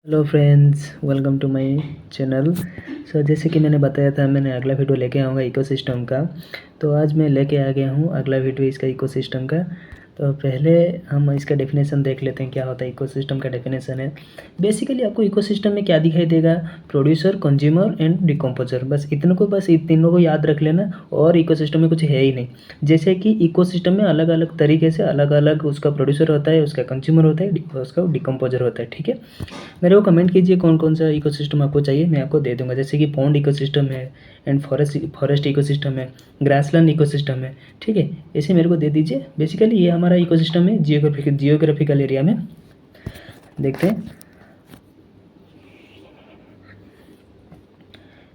Hello friends, welcome to my channel. जैसे कि मैंने बताया था, मैंने अगला वीडियो लेके आऊँगा इकोसिस्टम का। तो आज मैं लेके आ गया हूँ अगला वीडियो इसका इकोसिस्टम का। तो पहले हम इसका डेफिनेशन देख लेते हैं, क्या होता है इकोसिस्टम का डेफिनेशन है। बेसिकली आपको इकोसिस्टम में क्या दिखाई देगा, प्रोड्यूसर, कंज्यूमर एंड डिकम्पोजर, बस इतनों को, बस इन तीनों को याद रख लेना। और इकोसिस्टम में कुछ है ही नहीं। जैसे कि इकोसिस्टम में अलग अलग तरीके से अलग अलग उसका प्रोड्यूसर होता है, उसका कंज्यूमर होता है, उसका डिकम्पोजर होता है। ठीक है, मेरे को कमेंट कीजिए कौन कौन सा इकोसिस्टम आपको चाहिए, मैं आपको दे दूंगा। जैसे कि पॉन्ड इकोसिस्टम है एंड फॉरेस्ट इकोसिस्टम है, ग्रासलैंड इकोसिस्टम है। ठीक है, ऐसे मेरे को दे दीजिए। बेसिकली ये हमारा इकोसिस्टम है जियोग्राफिकल एरिया में। देखते हैं,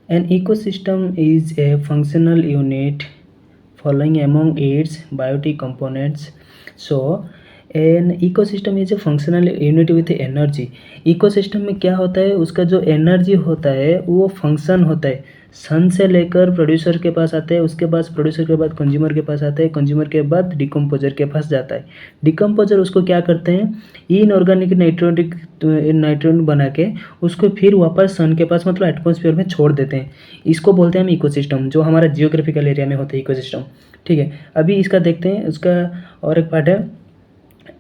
an ecosystem is a functional unit following among its biotic components. So an ecosystem is a functional unit with energy. Ecosystem में क्या होता है, उसका जो एनर्जी होता है वो फंक्शन होता है। सन से लेकर प्रोड्यूसर के पास आता है, उसके बाद प्रोड्यूसर के बाद कंज्यूमर के पास आता है, कंज्यूमर के बाद डिकम्पोजर के पास जाता है। डिकम्पोजर उसको क्या करते हैं, इनऑर्गेनिक नाइट्रोजन बना के उसको फिर वापस सन के पास, मतलब एटमॉस्फेयर में छोड़ देते हैं। इसको बोलते हैं हम इकोसिस्टम, जो हमारा जियोग्राफिकल एरिया में होता है इकोसिस्टम। ठीक है, अभी इसका देखते हैं। उसका और एक पार्ट है,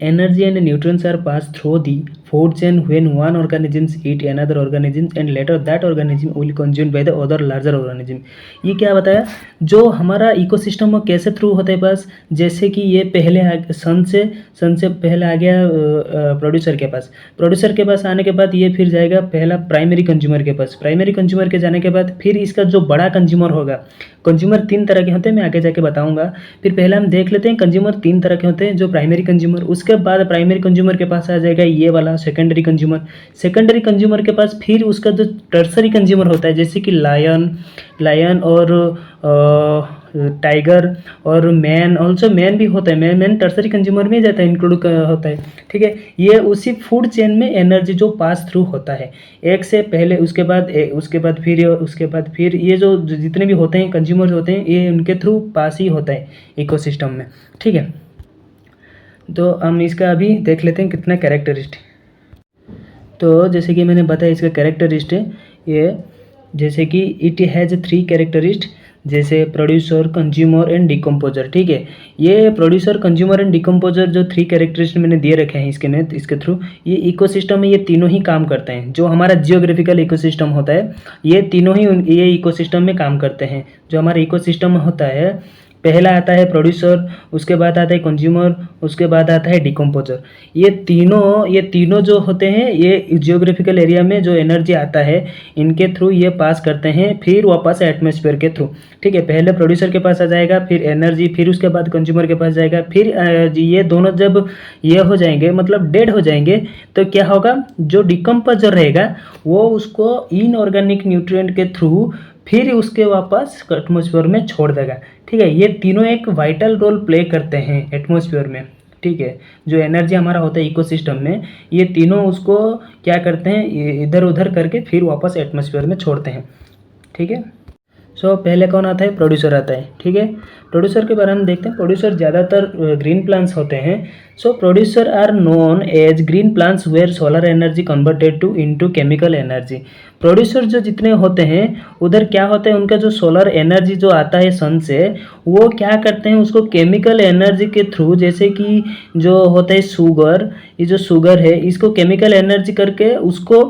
energy and nutrients are passed through the food chain when one organism eat another organism and later that organism will consumed by the other larger organism। ये क्या बताया, जो हमारा इकोसिस्टम कैसे थ्रू होता है पास। जैसे कि ये पहले सन से पहले आ गया प्रोड्यूसर के पास। प्रोड्यूसर के पास आने के बाद ये फिर जाएगा पहला प्राइमरी कंज्यूमर के पास। प्राइमरी कंज्यूमर के जाने के बाद फिर इसका जो बड़ा कंज्यूमर होगा, कंज्यूमर 3 तरह के होते हैं, मैं आगे जाके बताऊंगा। फिर पहले हम देख लेते हैं, कंज्यूमर 3 तरह के होते हैं, जो प्राइमरी कंज्यूमर। उसके बाद प्राइमरी कंज्यूमर के पास आ जाएगा ये वाला सेकेंडरी कंज्यूमर। सेकेंडरी कंज्यूमर के पास फिर उसका जो टर्सरी कंज्यूमर होता है, जैसे कि लायन और टाइगर और मैन, ऑल्सो मैन भी होता है। मैन टर्सरी कंज्यूमर में जाता है, इंक्लूड होता है। ठीक है, ये उसी फूड चेन में एनर्जी जो पास थ्रू होता है एक से पहले, उसके बाद फिर ये जो जितने भी होते हैं कंज्यूमर होते हैं, ये उनके थ्रू पास ही होता है इकोसिस्टम में। ठीक है, तो हम इसका अभी देख लेते हैं कितना कैरेक्टरिस्टिक। तो जैसे कि मैंने बताया, इसका कैरेक्टरिस्टिक ये, जैसे कि इट हैज़ 3 कैरेक्टरिस्ट, जैसे प्रोड्यूसर, कंज्यूमर एंड डिकम्पोजर। ठीक है, ये प्रोड्यूसर, कंज्यूमर एंड डिकम्पोजर जो 3 कैरेक्टरिस्टिक मैंने दिए रखे हैं इसके थ्रू, ये इकोसिस्टम में ये तीनों ही काम करते हैं। जो हमारा जियोग्राफिकल इकोसिस्टम होता है, ये तीनों ही ये इकोसिस्टम में काम करते हैं। जो हमारा इकोसिस्टम होता है, पहला आता है प्रोड्यूसर, उसके बाद आता है कंज्यूमर, उसके बाद आता है डिकम्पोजर। ये तीनों जो होते हैं, ये जियोग्राफिकल एरिया में जो एनर्जी आता है इनके थ्रू ये पास करते हैं, फिर वापस एटमॉस्फेयर के थ्रू। ठीक है, पहले प्रोड्यूसर के पास आ जाएगा, फिर एनर्जी, फिर उसके बाद कंज्यूमर के पास जाएगा। फिर ये दोनों जब ये हो जाएंगे, मतलब डेड हो जाएंगे, तो क्या होगा, जो डिकम्पोजर रहेगा वो उसको इनऑर्गेनिक न्यूट्रिएंट के थ्रू फिर उसके वापस एटमॉस्फेयर में छोड़ देगा। ठीक है, ये तीनों एक वाइटल रोल प्ले करते हैं एटमॉस्फेयर में। ठीक है, जो एनर्जी हमारा होता है इकोसिस्टम में, ये तीनों उसको क्या करते हैं, इधर उधर करके फिर वापस एटमॉस्फेयर में छोड़ते हैं। ठीक है, पहले कौन आता है, प्रोड्यूसर आता है। ठीक है, प्रोड्यूसर के बारे में देखते हैं। प्रोड्यूसर ज़्यादातर ग्रीन प्लांट्स होते हैं। Producer are known as green plants where solar energy converted to into chemical energy. Producer जो जितने होते हैं, उधर क्या होता है, उनका जो सोलर एनर्जी जो आता है सन से, वो क्या करते हैं, उसको केमिकल एनर्जी के थ्रू, जैसे कि जो होता है शुगर, ये जो शुगर है इसको केमिकल एनर्जी करके उसको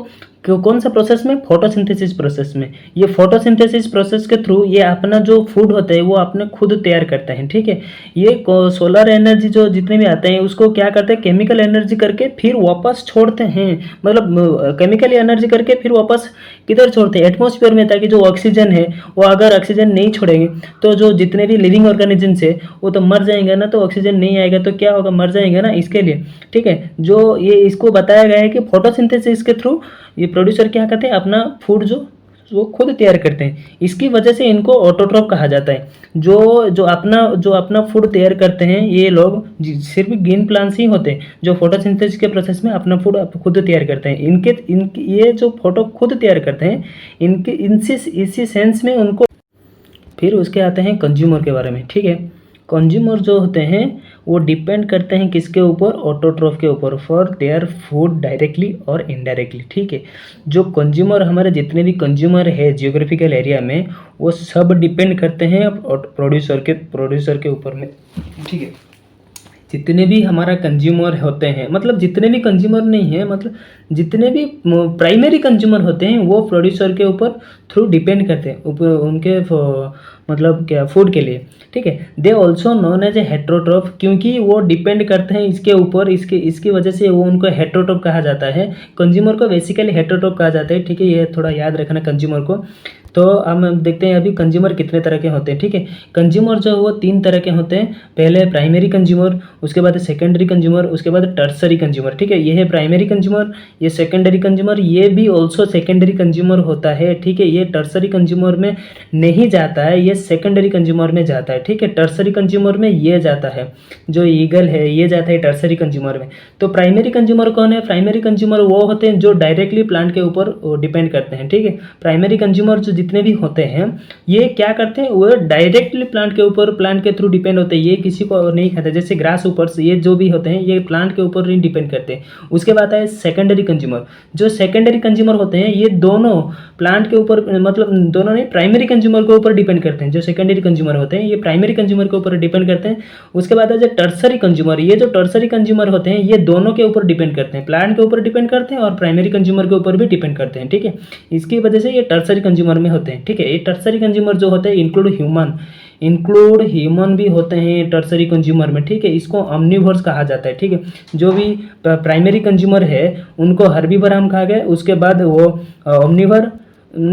कौन सा प्रोसेस में, फोटोसिंथेसिस प्रोसेस में। ये फोटोसिंथेसिस प्रोसेस के थ्रू ये अपना जो फूड होता है वो अपने खुद तैयार करते हैं। ठीक है, ये सोलर एनर्जी जो जितने भी आते हैं उसको क्या करते हैं, केमिकल एनर्जी करके फिर वापस छोड़ते हैं। मतलब केमिकल एनर्जी करके फिर वापस किधर छोड़ते हैं, एटमॉस्फेयर में, ताकि जो ऑक्सीजन है वो, अगर ऑक्सीजन नहीं छोड़ेंगे तो जो जितने भी लिविंग ऑर्गेनिजम्स है वो तो मर जाएंगे ना। तो ऑक्सीजन नहीं आएगा तो क्या होगा, मर जाएंगे ना, इसके लिए। ठीक है, जो ये इसको बताया गया है कि फोटोसिंथेसिस के थ्रू ये प्रोड्यूसर क्या करते हैं, अपना फूड जो वो खुद तैयार करते हैं। इसकी वजह से इनको ऑटोट्रॉफ कहा जाता है। जो अपना फूड तैयार करते हैं ये लोग, सिर्फ ग्रीन प्लांट्स ही होते हैं जो फोटोसिंथेसिस के प्रोसेस में अपना फूड खुद तैयार करते हैं। इनके ये जो फोटो खुद तैयार करते हैं, इसी सेंस में उनको। फिर उसके आते हैं कंज्यूमर के बारे में। ठीक है, कंज्यूमर जो होते हैं वो डिपेंड करते हैं किसके ऊपर, ऑटोट्रॉफ के ऊपर, फॉर देयर फूड डायरेक्टली और इनडायरेक्टली। ठीक है, जो कंज्यूमर, हमारे जितने भी कंज्यूमर है जियोग्राफिकल एरिया में, वो सब डिपेंड करते हैं प्रोड्यूसर के ऊपर में। ठीक है, जितने भी हमारा कंज्यूमर होते हैं, मतलब जितने भी कंज्यूमर नहीं है, मतलब जितने भी प्राइमरी कंज्यूमर होते हैं वो प्रोड्यूसर के ऊपर थ्रू डिपेंड करते हैं उनके मतलब क्या फूड के लिए। ठीक है, they also known as a heterotroph, क्योंकि वो डिपेंड करते हैं इसके ऊपर, इसकी वजह से वो उनको हेट्रोट्रॉफ कहा जाता है। कंज्यूमर को बेसिकली हेट्रोट्रॉफ कहा जाता है। ठीक है, ये थोड़ा याद रखना कंज्यूमर को। तो हम देखते हैं अभी कंज्यूमर कितने तरह के होते हैं। ठीक है, कंज्यूमर जो वो 3 तरह के होते हैं। पहले प्राइमरी कंज्यूमर, उसके बाद सेकेंडरी कंज्यूमर, उसके बाद टर्सरी कंज्यूमर। ठीक है, ये है प्राइमरी कंज्यूमर, ये सेकेंडरी कंज्यूमर, ये भी ऑल्सो सेकेंडरी कंज्यूमर होता है। ठीक है, ये टर्सरी कंज्यूमर में नहीं जाता है, ये सेकेंडरी कंज्यूमर में जाता है। ठीक है, टर्सरी कंज्यूमर में ये जाता है, जो ईगल है ये जाता है टर्सरी कंज्यूमर में। तो प्राइमरी कंज्यूमर कौन है? प्राइमरी कंज्यूमर वो होते हैं जो डायरेक्टली प्लांट के ऊपर डिपेंड करते हैं। ठीक है, प्राइमरी कंज्यूमर जो जितने भी होते हैं ये क्या करते हैं, वो डायरेक्टली प्लांट के ऊपर, प्लांट के थ्रू डिपेंड होते हैं, ये किसी को नहीं खाते। जैसे ग्रास ऊपर से ये जो भी होते हैं ये प्लांट के ऊपर नहीं डिपेंड करते। उसके बाद है सेकेंडरी कंज्यूमर। जो सेकेंडरी कंज्यूमर होते हैं ये दोनों प्लांट के ऊपर, मतलब दोनों नहीं, प्राइमरी कंज्यूमर के ऊपर डिपेंड करते हैं। जो सेकेंडरी कंज्यूमर होते हैं ये प्राइमरी कंज्यूमर के ऊपर डिपेंड करते हैं। उसके बाद है जो टर्सरी कंज्यूमर, ये जो टर्सरी कंज्यूमर होते हैं ये दोनों के ऊपर डिपेंड करते हैं, प्लांट के ऊपर डिपेंड करते हैं और प्राइमरी कंज्यूमर के ऊपर भी डिपेंड करते हैं। ठीक है, इसकी वजह से ये टर्सरी कंज्यूमर में होते हैं। ठीक है, ये टर्सरी कंज्यूमर जो होते हैं इंक्लूड ह्यूमन भी होते हैं टर्सरी कंज्यूमर में। ठीक है, इसको ऑम्निवोर्स कहा जाता है। ठीक है, जो भी प्राइमरी कंज्यूमर है उनको हर्बीवर हम खा गए, उसके बाद वो ऑम्निवर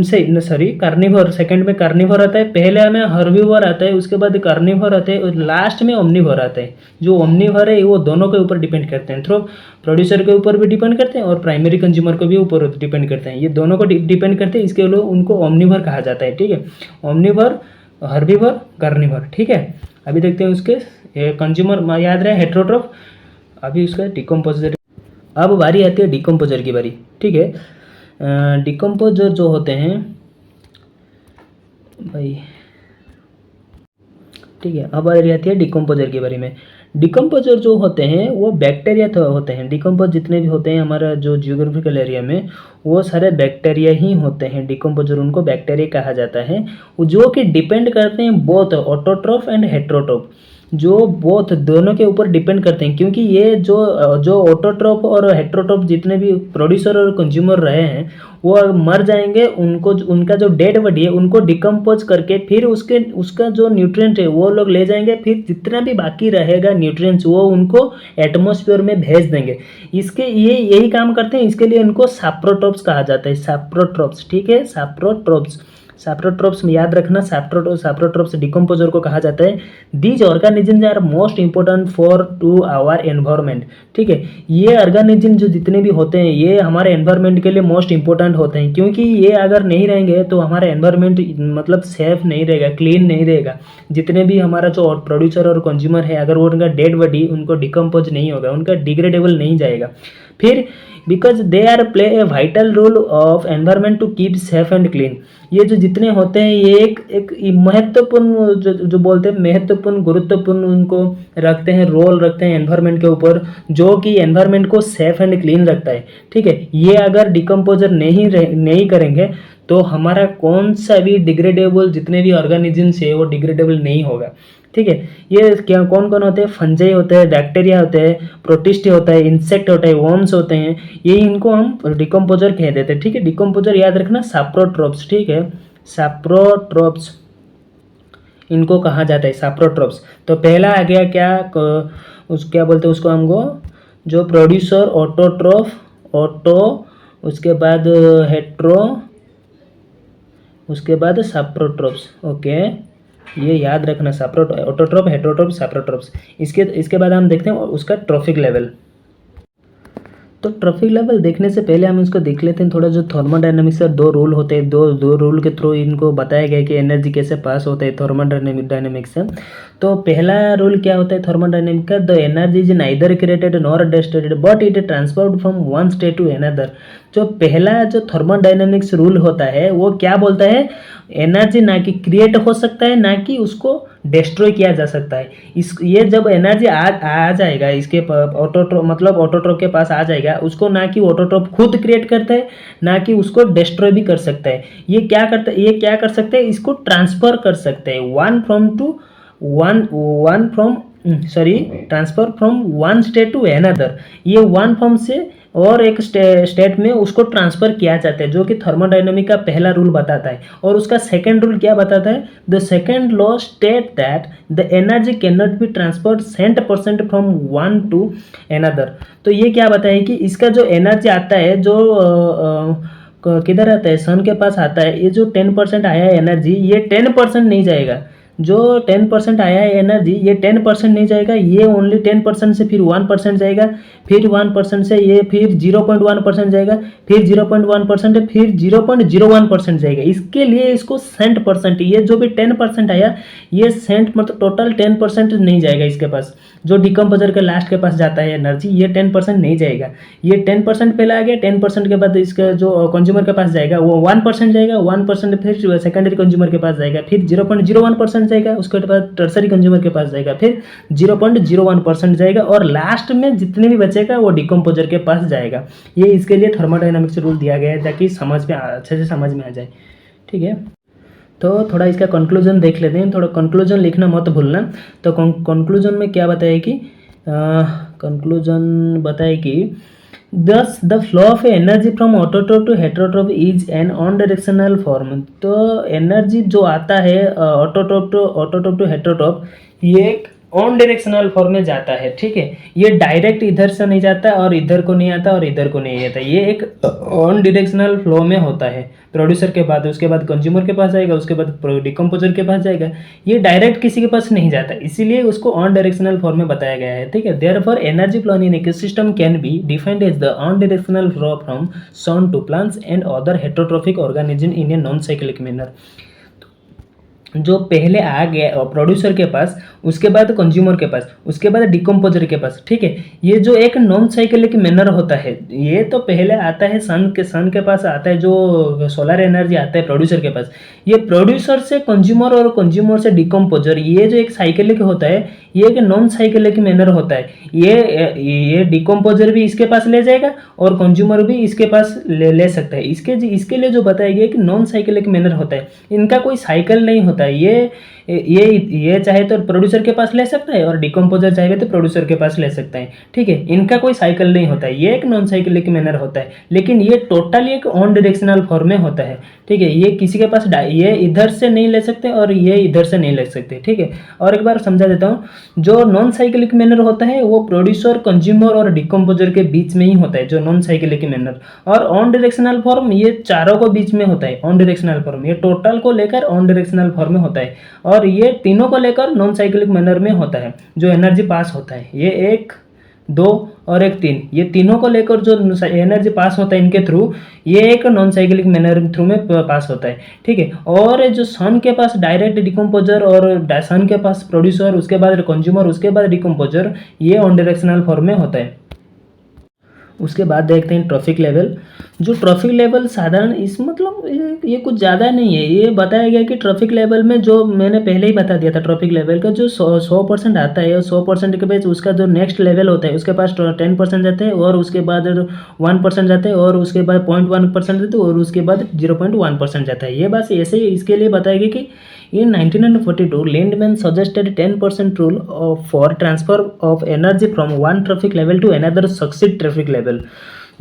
से सॉरी कार्निवोर, सेकंड में कार्निवोर आता है, पहले हमें हर्बीवर आता है, उसके बाद कार्निवोर आता है और लास्ट में ओमनिवोर आता है। जो ओमनिवोर है वो दोनों के ऊपर डिपेंड करते हैं, थ्रू प्रोड्यूसर के ऊपर भी डिपेंड करते हैं और प्राइमरी कंज्यूमर को भी ऊपर डिपेंड करते हैं। ये दोनों को डिपेंड करते हैं, इसके लिए उनको ओमनिवोर कहा जाता है। ठीक है, ओमनिवोर, हर्बीवर, कार्निवोर। ठीक है, अभी देखते हैं उसके कंज्यूमर याद रहे हेट्रोट्रॉफ। अभी उसका डिकम्पोजर, अब बारी आती है डिकम्पोजर की बारी। ठीक है, डिकम्पोजर जो होते हैं भाई, ठीक है, अब बारी आती है डिकम्पोजर के बारे में। डिकम्पोजर जो होते हैं वो बैक्टीरिया तो होते हैं। डिकम्पोज जितने भी होते हैं हमारा जो जियोग्राफिकल एरिया में, वो सारे बैक्टीरिया ही होते हैं। डिकम्पोजर उनको बैक्टीरिया कहा जाता है, जो कि डिपेंड करते हैं बोथ ऑटोट्रॉफ एंड हेट्रोट्रॉफ, जो बोथ दोनों के ऊपर डिपेंड करते हैं। क्योंकि ये जो ऑटोट्रॉफ और हेट्रोट्रॉफ जितने भी प्रोड्यूसर और कंज्यूमर रहे हैं वो मर जाएंगे, उनको उनका जो डेड बॉडी है उनको डिकम्पोज करके फिर उसका जो न्यूट्रिएंट है वो लोग ले जाएंगे, फिर जितना भी बाकी रहेगा न्यूट्रिएंट्स वो उनको एटमॉस्फेयर में भेज देंगे। इसके ये यही काम करते हैं, इसके लिए इनको सैप्रोट्रॉप्स कहा जाता है। सैप्रोट्रॉप्स, ठीक है, सैप्रोट्रॉप्स में याद रखना, सैप्रोट्रॉप्स डिकम्पोजर को कहा जाता है। These organisms are most important for to our environment. ठीक है, ये ऑर्गेनिज्म जो जितने भी होते हैं ये हमारे एनवायरनमेंट के लिए मोस्ट इंपॉर्टेंट होते हैं, क्योंकि ये अगर नहीं रहेंगे तो हमारा एनवायरनमेंट मतलब सेफ नहीं रहेगा, क्लीन नहीं रहेगा। जितने भी हमारा जो प्रोड्यूसर और कंज्यूमर है, अगर वो उनका डेड बॉडी उनको डिकम्पोज नहीं होगा, उनका डिग्रेडेबल नहीं जाएगा, फिर because they are play a vital role of environment to keep safe and clean. ये जो जितने होते हैं ये एक महत्वपूर्ण जो बोलते हैं महत्वपूर्ण गुरुत्वपूर्ण उनको रखते हैं, रोल रखते हैं एनवायरनमेंट के ऊपर, जो कि एनवायरनमेंट को सेफ एंड क्लीन रखता है। ठीक है, ये अगर डिकम्पोजर नहीं करेंगे तो हमारा कौन सा भी डिग्रेडेबल जितने भी ऑर्गेनिजम्स है वो डिग्रेडेबल नहीं होगा। ठीक है, ये क्या कौन कौन होते हैं? फंजाई होते हैं, बैक्टीरिया होते हैं, प्रोटिस्ट होता है, इंसेक्ट होता है, वर्म्स होते हैं, ये इनको हम डिकम्पोजर कह देते हैं। ठीक है, डिकम्पोजर याद रखना सैप्रोट्रॉप्स। ठीक है, सैप्रोट्रॉप्स इनको कहा जाता है, सैप्रोट्रॉप्स। तो पहला आ गया क्या क्या बोलते हैं उसको हमको, जो प्रोड्यूसर, ऑटोट्रॉफ, उसके बाद हेट्रो, उसके बाद सैप्रोट्रॉप्स। ओके, ये याद रखना, ऑटोट्रॉफ, हेट्रोट्रॉफ, सैप्रोट्रॉप्स। इसके बाद हम देखते हैं उसका ट्रॉफिक लेवल। तो ट्रॉफिक लेवल देखने से पहले हम इसको देख लेते हैं थोड़ा। जो थर्मोडायनेमिक्स का 2 रूल होते हैं, दो रूल के थ्रू इनको बताया गया कि एनर्जी कैसे पास होता है थर्मोडायनेमिक्स से। तो पहला रूल क्या होता है थर्मोडायनेमिक्स का? The energy is neither created nor destroyed but it transferred from one state to another. जो पहला जो थर्मोडायनेमिक्स रूल होता है वो क्या बोलता है? एनर्जी ना कि क्रिएट हो सकता है, ना कि उसको डिस्ट्रॉय किया जा सकता है। इस ये जब एनर्जी आ जाएगा इसके ऑटोट्रॉप, मतलब ऑटोट्रॉप के पास आ जाएगा, उसको ना कि ऑटोट्रॉप खुद क्रिएट करता है, ना कि उसको डिस्ट्रॉय भी कर सकता है। ये क्या करता है, ये क्या कर सकते हैं, इसको ट्रांसफर कर सकते हैं one from to one from sorry transfer from one state to another. ये वन फॉर्म से और एक स्टेट में उसको ट्रांसफर किया जाता है, जो कि थर्मोडायनामिक का पहला रूल बताता है। और उसका सेकंड रूल क्या बताता है, the second law state that the energy can not be transferred 100% from one two another. तो ये क्या बताया कि इसका जो एनर्जी आता है, जो किधर आता है, सन के पास आता है, ये जो 10% आया है एनर्जी, ये 10% नहीं जाएगा। जो 10% आया है एनर्जी, ये 10% नहीं जाएगा, ये ओनली 10% से फिर 1% जाएगा, फिर 1% से ये फिर 0.1% जाएगा, फिर 0.1%, फिर 0.01% जाएगा। इसके लिए इसको सेंट परसेंट, ये जो भी 10% आया, ये सेंट मतलब टोटल 10% नहीं जाएगा इसके पास। जो डिकम्पोजर के लास्ट के पास जाता है एनर्जी, ये 10% नहीं जाएगा। ये 10% पहले आ गया, 10% के बाद इसका जो कंज्यूमर के पास जाएगा वो 1% जाएगा, 1% फिर सेकेंडरी कंज्यूमर के पास जाएगा, फिर 0.01% जाएगा, उसके बाद टर्सरी कंज्यूमर के पास जाएगा, फिर 0.01% जाएगा, और लास्ट में जितने भी बचेगा वो डिकम्पोजर के पास जाएगा। ये इसके लिए थर्मोडायनामिक्स रूल दिया गया है, ताकि समझ में अच्छे से समझ में आ जाए। ठीक है, तो थोड़ा इसका कंक्लूजन देख लेते हैं। थोड़ा कंक्लूजन लिखना मत भूलना। तो कंक्लूजन में क्या बताया कि कंक्लूजन बताए कि thus the flow of energy from autotroph to heterotroph is an unidirectional form. तो एनर्जी जो आता है ऑटोट्रोप टू हेटेरोट्रोप, ये एक ऑन डायरेक्शनल फॉर्म में जाता है। ठीक है, ये डायरेक्ट इधर से नहीं जाता और इधर को नहीं आता और इधर को नहीं आता, ये एक ऑन डायरेक्शनल फ्लो में होता है। प्रोड्यूसर के बाद, उसके बाद कंज्यूमर के पास जाएगा, उसके बाद डिकम्पोजर के पास जाएगा। ये डायरेक्ट किसी के पास नहीं जाता, इसीलिए उसको ऑन डायरेक्शनल फॉर्म में बताया गया है। ठीक है, therefore energy flow in ecosystem can be defined as the unidirectional flow from sun to plants and other heterotrophic organism in a non cyclic manner. जो पहले आ गया प्रोड्यूसर के पास, उसके बाद कंज्यूमर के पास, उसके बाद डिकम्पोजर के पास। ठीक है, ये जो एक नॉन साइक्लिक मैनर होता है, ये तो पहले आता है सन के पास आता है, जो सोलर एनर्जी आता है प्रोड्यूसर के पास। ये प्रोड्यूसर से कंज्यूमर और कंज्यूमर से डिकम्पोजर, ये जो एक साइक्लिक होता है, ये एक नॉन साइक्लिक मैनर होता है। ये डिकम्पोजर भी इसके पास ले जाएगा और कंज्यूमर भी इसके पास ले सकता है। इसके लिए जो बताया गया कि नॉन साइक्लिक मैनर होता है, इनका कोई साइकिल नहीं होता है। ये चाहे तो प्रोड्यूसर के पास ले सकता है और डिकम्पोजर चाहे तो प्रोड्यूसर के पास ले सकता है। ठीक है, इनका कोई साइकिल नहीं होता है, ये एक नॉन साइक्लिक मैनर होता है, लेकिन ये टोटली एक ऑन डायरेक्शनल फॉर्म में होता है। ठीक है, ये किसी के पास ये इधर से नहीं ले सकते और ये इधर से नहीं ले सकते। ठीक है, और एक बार समझा देता हूँ, जो नॉन साइक्लिक मैनर होता है वो प्रोड्यूसर, कंज्यूमर और डिकम्पोजर के बीच में ही होता है, जो नॉन साइक्लिक मैनर। और ऑन डायरेक्शनल फॉर्म ये चारों को बीच में होता है। ऑन डायरेक्शनल फॉर्म ये टोटल को लेकर ऑन डायरेक्शनल फॉर्म में होता है, और ये तीनों को लेकर नॉन साइक्लिक मैनर में होता है। जो एनर्जी पास होता है, ये 1, 2 और 1, 3, ये तीनों को लेकर जो एनर्जी पास होता है इनके थ्रू, ये एक नॉन साइक्लिक मैनर थ्रू में पास होता है। ठीक है, और जो सन के पास डायरेक्ट डिकम्पोजर और सन के पास प्रोड्यूसर, उसके बाद कंज्यूमर, उसके बाद डिकम्पोजर, ये ऑन डायरेक्शनल फॉर्म में होता है। उसके बाद देखते हैं ट्रॉफिक लेवल। जो ट्रॉफिक लेवल साधारण इस मतलब ये कुछ ज़्यादा नहीं है। ये बताया गया कि ट्रॉफिक लेवल में, जो मैंने पहले ही बता दिया था, ट्रॉफिक लेवल का जो 100% आता है, 100% के बाद उसका जो नेक्स्ट लेवल होता है, उसके पास 10% जाते हैं, और उसके बाद 1% जाते हैं, और उसके बाद 0.1% जाते हैं, और उसके बाद 0.1% जाता है। ये बस ऐसे ही इसके लिए बताया गया कि in 1942, Lindemann suggested 10% rule for transfer of energy from one traffic level to another succeed traffic level।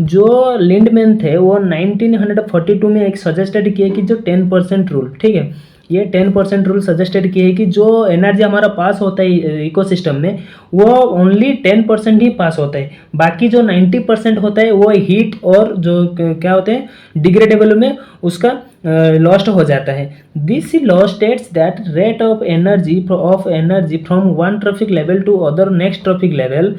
जो लिंडमैन थे वो 1942 में एक सजेस्टेड किए कि जो 10% रूल, ठीक है, ये 10% रूल सजेस्टेड किए कि जो एनर्जी हमारा पास होता है इकोसिस्टम में, वो ओनली 10% ही पास होता है। बाकी जो 90% होता है वो हीट और जो क्या होते हैं डिग्रेडेबल में उसका लॉस्ट हो जाता है। This law states that rate of energy from one trophic level to other next trophic level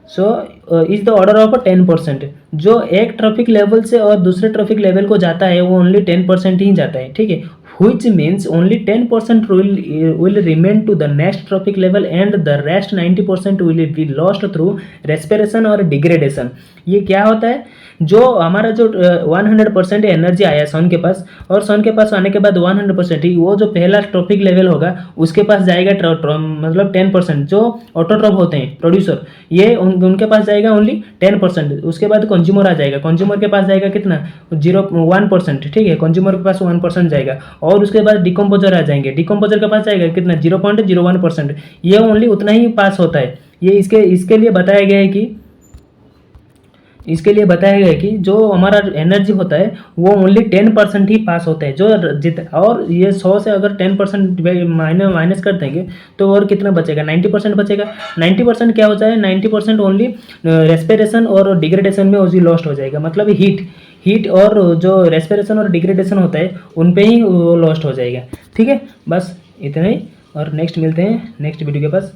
is the order of 10%। जो एक ट्रैफिक लेवल से और दूसरे ट्रैफिक लेवल को जाता है वो ओनली 10% ही जाता है। ठीक है, which means only 10% will remain to the next trophic level and the rest 90% will be lost through respiration और degradation। ये क्या होता है, जो हमारा जो 100% एनर्जी आया सन के पास, और सन के पास आने के बाद 100% ही वो जो पहला ट्रॉपिक लेवल होगा उसके पास जाएगा मतलब 10%। जो ऑटोट्रॉप होते हैं प्रोड्यूसर, ये उनके पास जाएगा ओनली 10%। उसके बाद कंज्यूमर आ जाएगा, कंज्यूमर के पास जाएगा कितना, 1%, ठीक है, कंज्यूमर के पास 1% जाएगा। और उसके बाद डिकम्पोजर आ जाएंगे, डिकम्पोजर के पास जाएगा कितना, 0.01%। ये ओनली उतना ही पास होता है। ये इसके लिए बताया गया है कि जो हमारा एनर्जी होता है वो ओनली 10% ही पास होता है। जो और ये 100 से अगर 10% माइनस कर देंगे तो और कितना बचेगा, 90% बचेगा। 90% क्या हो जाए, 90% ओनली रेस्पिरेशन और डिग्रेडेशन में उसी लॉस्ट हो जाएगा। मतलब हीट और जो रेस्पिरेशन और डिग्रेडेशन होता है उन पे ही वो लॉस्ट हो जाएगा। ठीक है, बस इतना ही, और नेक्स्ट मिलते हैं नेक्स्ट वीडियो के पास।